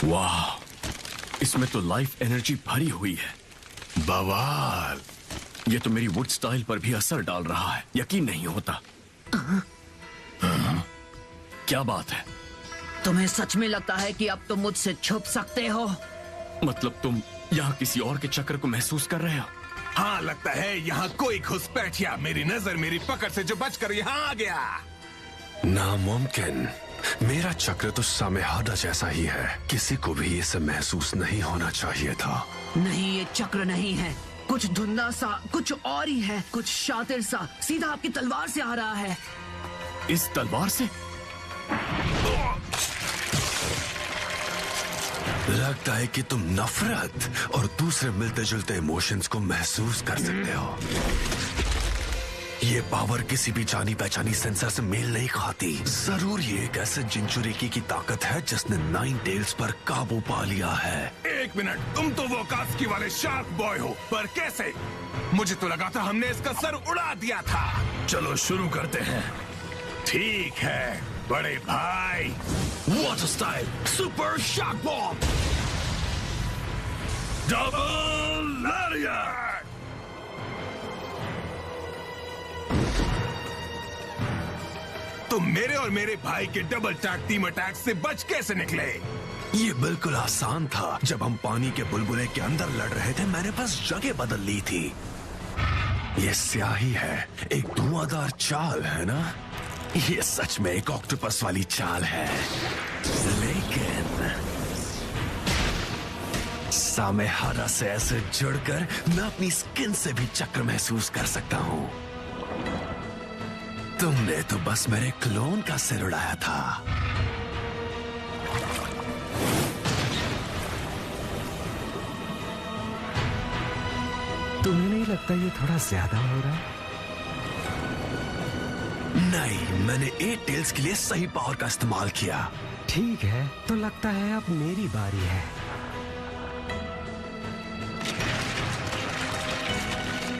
वाह, इसमें तो लाइफ एनर्जी भरी हुई है। बवाल। ये तो मेरी वुड स्टाइल पर भी असर डाल रहा है, यकीन नहीं होता। क्या बात है? तुम्हें सच में लगता है कि अब तुम मुझसे छुप सकते हो? मतलब तुम यहाँ किसी और के चक्कर को महसूस कर रहे हो? हाँ, लगता है यहाँ कोई घुसपैठिया मेरी नजर, मेरी पकड़ से जो बचकर यहाँ आ गया। नामुमकिन। मेरा चक्र तो सामेहादा जैसा ही है, किसी को भी इसे महसूस नहीं होना चाहिए था। नहीं, ये चक्र नहीं है, कुछ धुंधला सा कुछ और ही है, कुछ शातिर सा सीधा आपकी तलवार से आ रहा है। इस तलवार से? लगता है कि तुम नफरत और दूसरे मिलते जुलते इमोशंस को महसूस कर सकते हो। ये पावर किसी भी जानी पहचानी सेंसर से मेल नहीं खाती। जरूर ये एक ऐसे जिंचुरिकी की ताकत है जिसने 9 टेल्स पर काबू पा लिया है। एक मिनट, तुम तो वो कास्की वाले शार्क बॉय हो, पर कैसे? मुझे तो लगा था हमने इसका सर उड़ा दिया था। चलो शुरू करते हैं। ठीक है बड़े भाई। Water style super shark bomb, double lariat. तुम मेरे और मेरे भाई के डबल टैग टीम अटैक से बच कैसे निकले? ये बिल्कुल आसान था। जब हम पानी के बुलबुले के अंदर लड़ रहे थे, मैंने बस जगह बदल ली थी। ये स्याही है, एक धुआंधार चाल है ना? ये सच में एक ऑक्टोपस वाली चाल है, लेकिन सामेहादा से ऐसे जुड़कर मैं अपनी स्किन से भी चक्र महसूस कर सकता हूँ। तुमने तो बस मेरे क्लोन का सिर उड़ाया था। तुम्हें नहीं लगता ये थोड़ा ज्यादा हो रहा है? नहीं, मैंने 8 टेल्स के लिए सही पावर का इस्तेमाल किया। ठीक है, तो लगता है अब मेरी बारी है।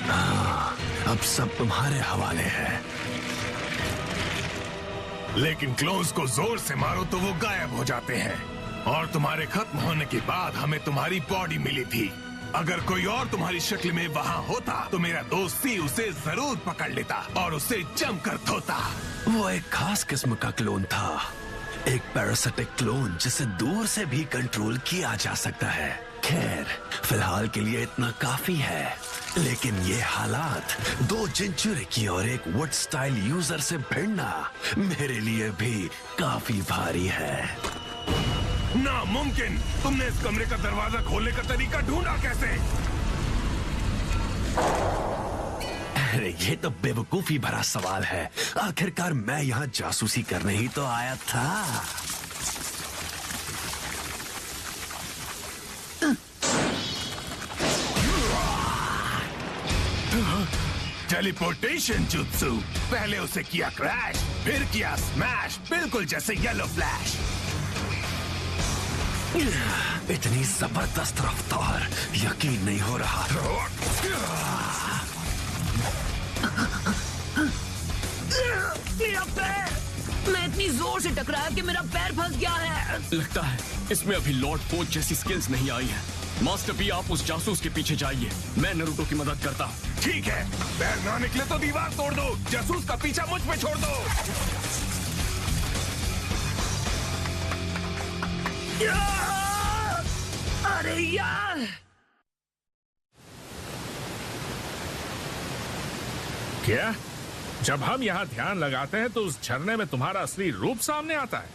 हाँ, अब सब तुम्हारे हवाले है। लेकिन क्लोन्स को जोर से मारो तो वो गायब हो जाते हैं, और तुम्हारे खत्म होने के बाद हमें तुम्हारी बॉडी मिली थी। अगर कोई और तुम्हारी शक्ल में वहाँ होता तो मेरा दोस्त सी उसे जरूर पकड़ लेता और उसे जमकर धोता। वो एक खास किस्म का क्लोन था, एक पैरासिटिक क्लोन जिसे दूर से भी कंट्रोल किया जा सकता है। खैर, फिलहाल के लिए इतना काफी है, लेकिन ये हालात 2 जिंचुरिकी और एक वुड स्टाइल यूजर से भिड़ना मेरे लिए भी काफी भारी है। नामुमकिन! तुमने इस कमरे का दरवाजा खोलने का तरीका ढूंढा कैसे? अरे ये तो बेवकूफी भरा सवाल है। आखिरकार मैं यहाँ जासूसी करने ही तो आया था। Teleportation jutsu. पहले उसे किया क्रैश, फिर किया स्मैश, बिल्कुल जैसे येलो फ्लैश। इतनी जबरदस्त रफ्तार, यकीन नहीं हो रहा। मेरा पैर! मैं इतनी जोर से टकराया कि मेरा पैर फंस गया है। लगता है इसमें अभी लॉर्ड फोर्ज जैसी स्किल्स नहीं आई है। मास्टर पी, आप उस जासूस के पीछे जाइए, मैं नारुतो की मदद करता हूँ। ठीक है, पैर ना निकले तो दीवार तोड़ दो, जासूस का पीछा मुझ पे छोड़ दो। अरे यार! क्या? जब हम यहाँ ध्यान लगाते हैं तो उस झरने में तुम्हारा असली रूप सामने आता है?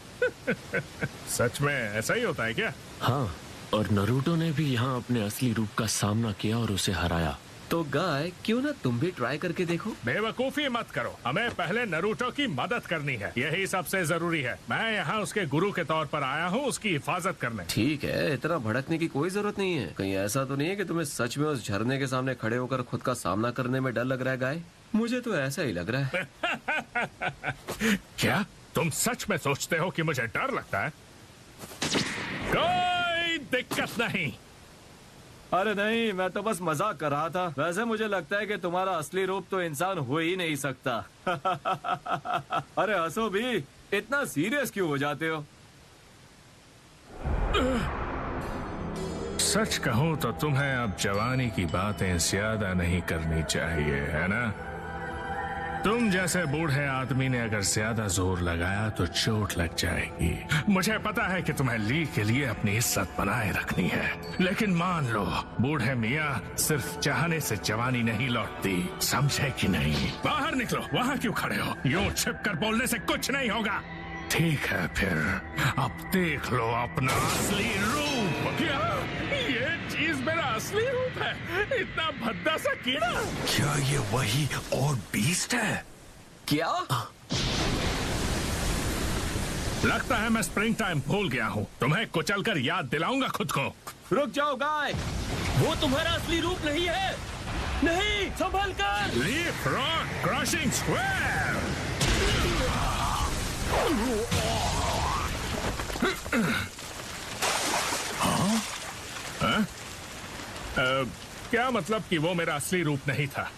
सच में ऐसा ही होता है क्या? हाँ, और नारुतो ने भी यहाँ अपने असली रूप का सामना किया और उसे हराया। तो गाय, क्यों ना तुम भी ट्राई करके देखो? बेवकूफी मत करो, हमें पहले नारुतो की मदद करनी है, यही सबसे जरूरी है। मैं यहाँ उसके गुरु के तौर पर आया हूँ, उसकी हिफाजत करने। ठीक है, इतना भड़कने की कोई जरूरत नहीं है। कहीं ऐसा तो नहीं है कि तुम्हें सच में उस झरने के सामने खड़े होकर खुद का सामना करने में डर लग रहा है गाय? मुझे तो ऐसा ही लग रहा है। क्या तुम सच में सोचते हो कि मुझे डर लगता है? कोई दिक्कत नहीं। अरे नहीं, मैं तो बस मजाक कर रहा था। वैसे मुझे लगता है कि तुम्हारा असली रूप तो इंसान हो ही नहीं सकता। अरे हंसो भी, इतना सीरियस क्यों हो जाते हो? सच कहूं तो तुम्हें अब जवानी की बातें ज्यादा नहीं करनी चाहिए, है ना? तुम जैसे बूढ़े आदमी ने अगर ज्यादा जोर लगाया तो चोट लग जाएगी। मुझे पता है कि तुम्हें ली के लिए अपनी इज्जत बनाए रखनी है, लेकिन मान लो बूढ़े मियाँ सिर्फ चाहने से जवानी नहीं लौटती, समझे कि नहीं? बाहर निकलो, वहाँ क्यों खड़े हो? यूं छिप कर बोलने से कुछ नहीं होगा। ठीक है फिर, अब देख लो अपना असली रूप। क्या ये चीज मेरा असली रूप है? इतना भद्दा सा कीड़ा? क्या ये वही और बीस्ट है? क्या? लगता है मैं स्प्रिंग टाइम भूल गया हूँ। तुम्हें कुचल कर याद दिलाऊंगा खुद को। रुक जाओ गाय, वो तुम्हारा असली रूप नहीं है। नहीं, संभल कर। Leaf rock crushing square. क्या मतलब कि वो मेरा असली रूप नहीं था?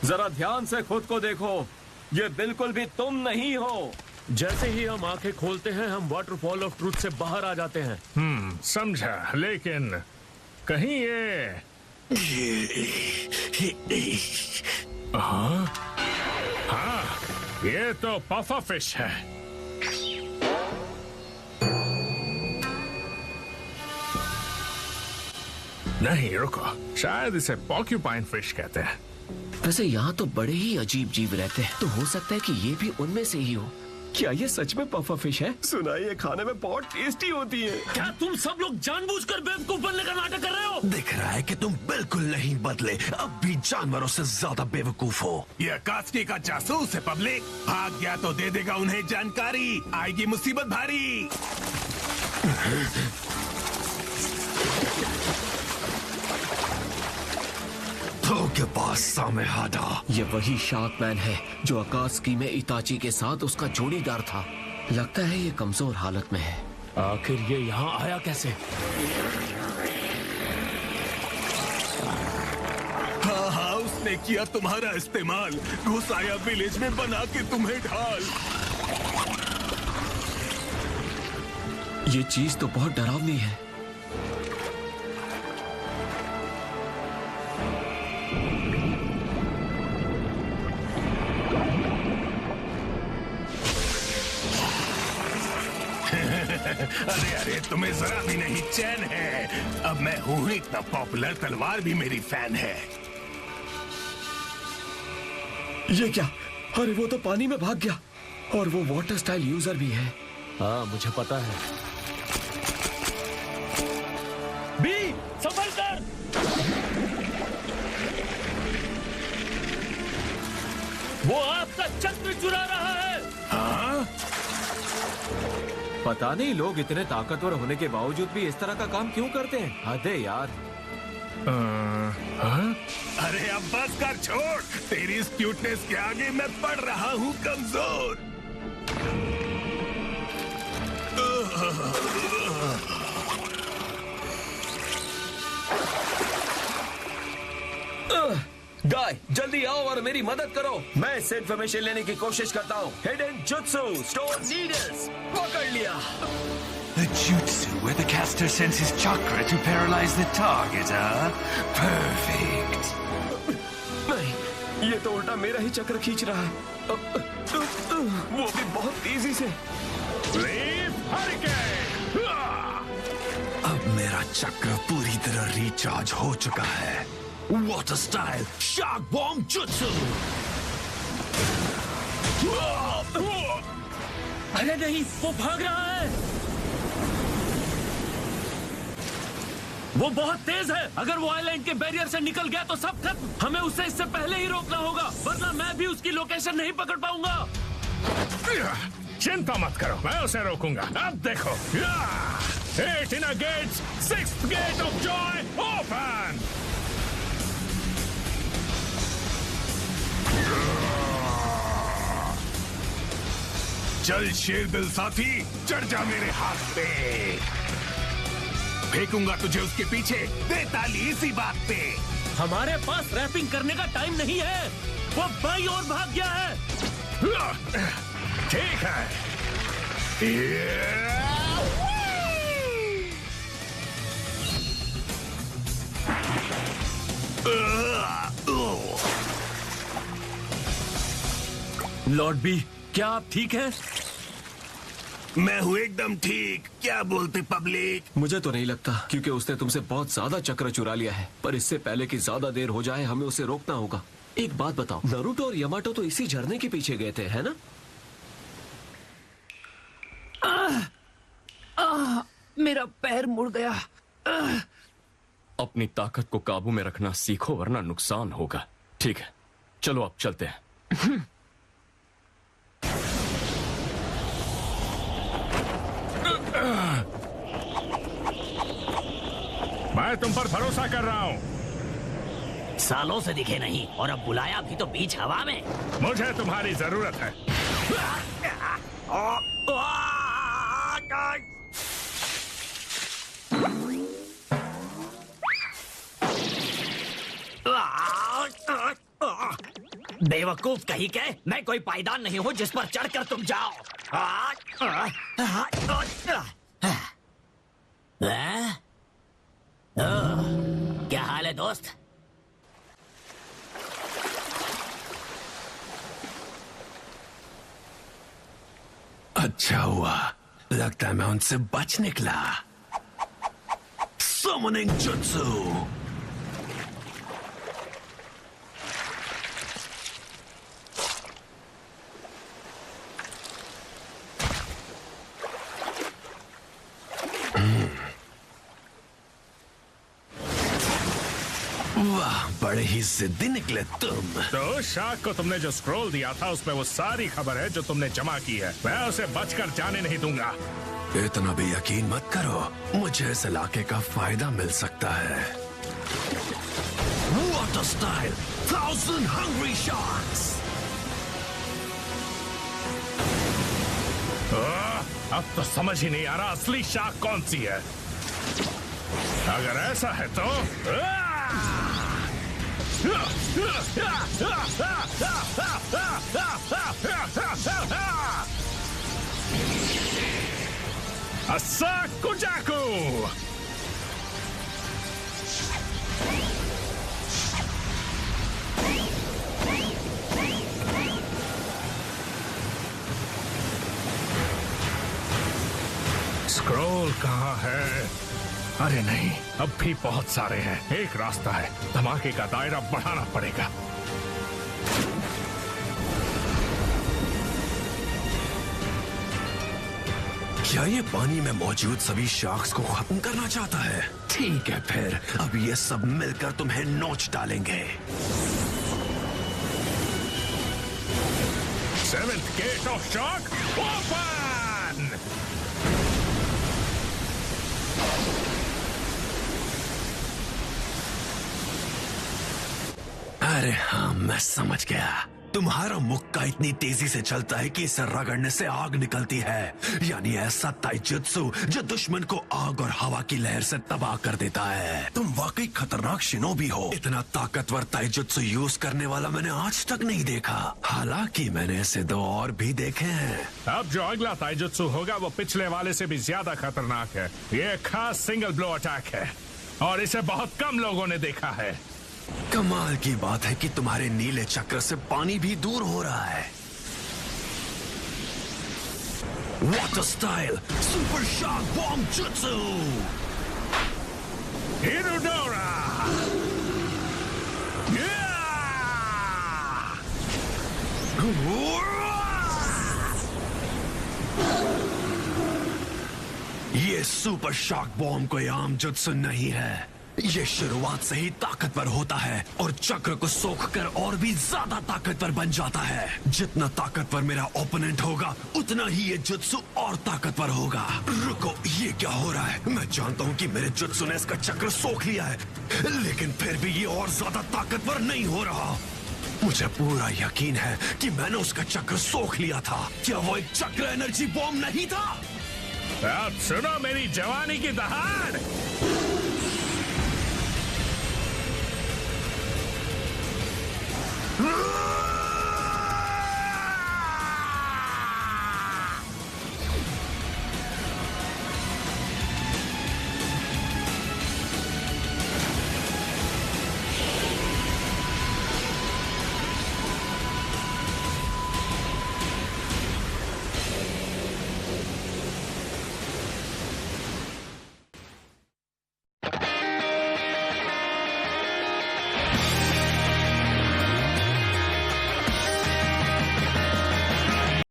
जरा ध्यान से खुद को देखो, ये बिल्कुल भी तुम नहीं हो। जैसे ही हम आंखें खोलते हैं हम वाटरफॉल ऑफ ट्रूथ से बाहर आ जाते हैं। समझा, लेकिन कहीं हाँ, ये तो पफा फिश है। नहीं रुको, शायद इसे पॉक्यूपाइन फिश कहते हैं। वैसे यहाँ तो बड़े ही अजीब जीव रहते हैं, तो हो सकता है कि ये भी उनमें से ही हो। क्या ये सच में पफा फिश है? सुना है ये खाने में बहुत टेस्टी होती है। क्या तुम सब लोग जानबूझकर बेवकूफ बनने का नाटक कर रहे हो? दिख रहा है कि तुम बिल्कुल नहीं बदले, अब भी जानवरों से ज्यादा बेवकूफ हो। ये अकात्सुकी का जासूस है पब्लिक। भाग गया तो दे देगा उन्हें जानकारी, आएगी मुसीबत भारी। के पास सामे हादा। ये वही शार्कमैन है जो अकात्सुकी में इताची के साथ उसका जोड़ीदार था। लगता है ये कमजोर हालत में है। आखिर ये यहाँ आया कैसे? हाँ, उसने किया तुम्हारा इस्तेमाल, घुसाया विलेज में बना के तुम्हें ढाल। ये चीज तो बहुत डरावनी है। अरे अरे, तुम्हें जरा भी नहीं चैन है। अब मैं हूँ इतना पॉपुलर, तलवार भी मेरी फैन है। ये क्या? अरे वो तो पानी में भाग गया, और वो वाटर स्टाइल यूजर भी है। हाँ मुझे पता है। बी, संभल कर। वो आपका चक्र चुरा रहा है। हाँ? पता नहीं लोग इतने ताकतवर होने के बावजूद भी इस तरह का काम क्यों करते हैं। हद है यार। अरे अब बस कर, छोड़। तेरी इस क्यूटनेस के आगे मैं पड़ रहा हूँ कमजोर। गाय जल्दी आओ और मेरी मदद करो। मैं इससे इन्फॉर्मेशन लेने की कोशिश करता हूँ। हिडन जुत्सु स्टोर नीडल्स पकड़ लिया। The jutsu where the caster sends his chakra to paralyze the target, huh? Perfect. नहीं, ये तो उल्टा मेरा ही चक्र खींच रहा है। वो भी बहुत तेजी से। अब मेरा चक्र पूरी तरह रिचार्ज हो चुका है। Water style shark bomb jutsu. अरे नहीं, वो भाग रहा है। वो बहुत तेज है। अगर वो आइलैंड के बैरियर से निकल गया तो सब खत्म। हमें उसे इससे पहले ही रोकना होगा, वरना मैं भी उसकी लोकेशन नहीं पकड़ पाऊंगा। चिंता मत करो, मैं उसे रोकूंगा। अब देखो, 8 inner gates, 6th gate of joy open. चल शेर दिल साथी, चढ़ जा मेरे हाथ पे। फेंकूंगा तुझे उसके पीछे, दे ताली इसी बात पे। हमारे पास रैपिंग करने का टाइम नहीं है। वो बाईं ओर भाग गया है। ठीक है। लॉर्ड बी, क्या आप ठीक हैं? मैं हूँ एकदम ठीक। क्या बोलते पब्लिक? मुझे तो नहीं लगता, क्योंकि उसने तुमसे बहुत ज्यादा चक्र चुरा लिया है। पर इससे पहले कि ज्यादा देर हो जाए, हमें उसे रोकना होगा। एक बात बताओ, नारुतो और यामाटो तो इसी झरने के पीछे गए थे, है ना? मेरा पैर मुड़ गया। अपनी ताकत को काबू में रखना सीखो, वरना नुकसान होगा। ठीक है, चलो अब चलते हैं। मैं तुम पर भरोसा कर रहा हूँ। सालों से दिखे नहीं और अब बुलाया भी तो बीच हवा में। मुझे तुम्हारी जरूरत है। बेवकूफ कहीं के, मैं कोई पायदान नहीं हूँ जिस पर चढ़कर तुम जाओ। क्या हाल है दोस्त? अच्छा हुआ, लगता है मैं उनसे बच निकला। Summoning Jutsu। वाह, बड़े ही जिद्दी निकले तुम। तो शाक को तुमने जो स्क्रॉल दिया था उसमें वो सारी खबर है जो तुमने जमा की है। मैं उसे बचकर जाने नहीं दूंगा। इतना भी यकीन मत करो, मुझे इस इलाके का फायदा मिल सकता है। Water Style 1000 Hungry Sharks। अब तो समझ ही नहीं आ रहा असली शाक कौन सी है। अगर ऐसा है तो Asakujaku! स्क्रॉल कहाँ है? अरे नहीं, अब भी बहुत सारे हैं। एक रास्ता है, धमाके का दायरा बढ़ाना पड़ेगा। क्या ये पानी में मौजूद सभी शार्क्स को खत्म करना चाहता है? ठीक है, फिर अब ये सब मिलकर तुम्हें नोच डालेंगे। Seventh gate of shark open! अरे हाँ, मैं समझ गया। तुम्हारा मुक्का इतनी तेजी से चलता है कि इसे रगड़ने से आग निकलती है, यानी ऐसा ताइजुत्सु जो दुश्मन को आग और हवा की लहर से तबाह कर देता है। तुम वाकई खतरनाक शिनोबी हो। इतना ताकतवर ताइजुत्सु यूज करने वाला मैंने आज तक नहीं देखा। हालांकि मैंने ऐसे 2 और भी देखे हैं। अब जो अगला ताइजुत्सु होगा वो पिछले वाले से भी ज्यादा खतरनाक है। ये खास सिंगल ब्लो अटैक है और इसे बहुत कम लोगों ने देखा है। कमाल की बात है कि तुम्हारे नीले चक्र से पानी भी दूर हो रहा है। Water style super shark bomb जुत्सु इरुडोरा! ये सुपर शार्क बॉम्ब कोई आम जुत्सु नहीं है। ये शुरुआत से ही ताकतवर होता है और चक्र को सोखकर और भी ज्यादा ताकतवर बन जाता है। जितना ताकतवर मेरा ओपोनेंट होगा, उतना ही ये जुत्सु और ताकतवर होगा। रुको, ये क्या हो रहा है? मैं जानता हूँ कि मेरे जुत्सु ने इसका चक्र सोख लिया है, लेकिन फिर भी ये और ज्यादा ताकतवर नहीं हो रहा। मुझे पूरा यकीन है कि मैंने उसका चक्र सोख लिया था। क्या वो एक चक्र एनर्जी बॉम्ब नहीं था? अब सुनो मेरी जवानी की दहाड़। Ah!